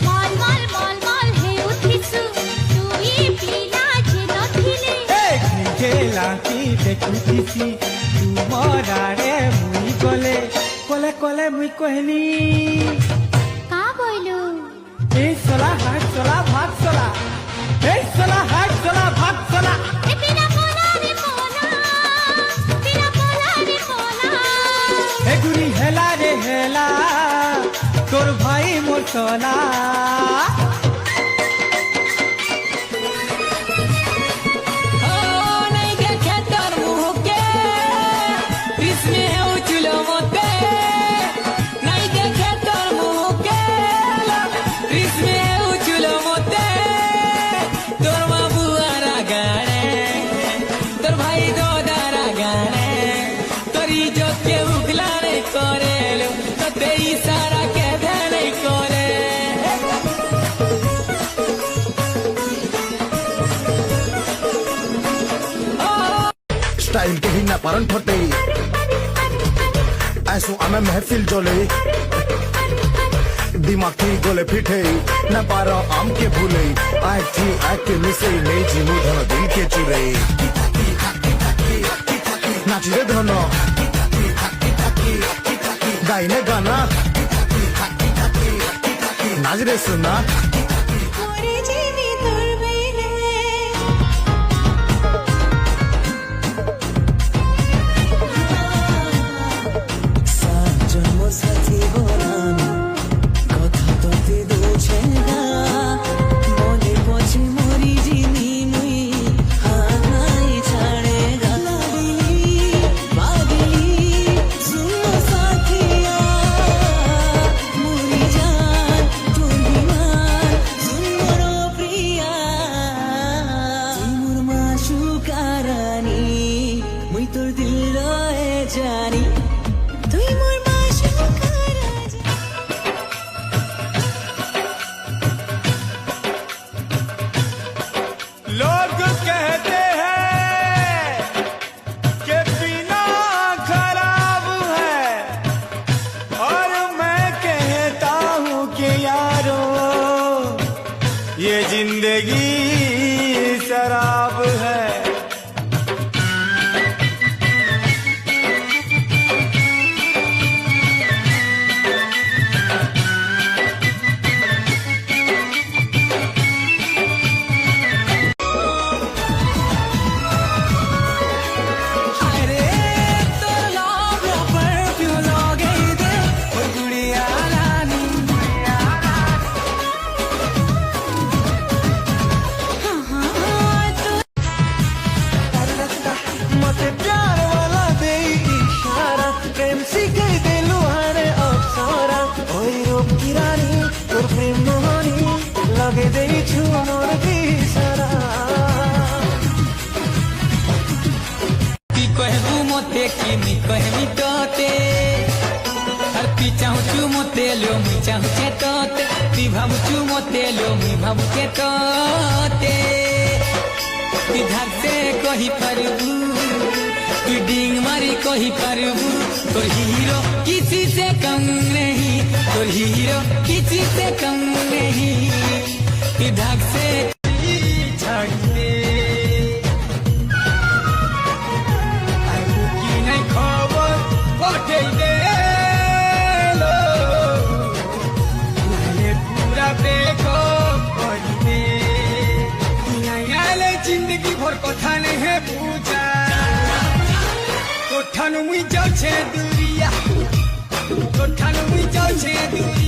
মল মল মল মল হে উঠিছু তুই বিনা যে নথিলে লাকি দেখুছি তুমরারে মুই গলে কলে কলে মুই কহনি কা বইলু এই চলা হাট চলা ভাত চলা এই চলা হাট চলা ভাত চলা এ বিনা পোলা রে পোলা বিনা পোলা রে পোলা হে গুরি হেলা রে হেলা তোর ভাই মোর চলা स्टाइल के ही ना परन फटे ऐसो आमे महफिल जोले दिमाग की गोले फिटे न पारो आम के भूले आए थी आए के मिसे नहीं जी मुधन दिल के चुरे नाचिरे धनो गाइने गाना नाचरे सुना लोग कहते हैं कि पीना खराब है और मैं कहता हूँ कि यारो ये जिंदगी शराब है कही पारबू तू डिंग मारी कही पारबू तोर हीरो किसी से कम नहीं तोर हीरो किसी से कम नहीं तू धाक से छाड़ते की नहीं खबर पठे दे लो पूरा देखो जिंदगी भर कथा नहीं है पूजा तो ठानु मुई जाऊ छे दूरिया तो ठानु मुई जाऊ छे दूरिया।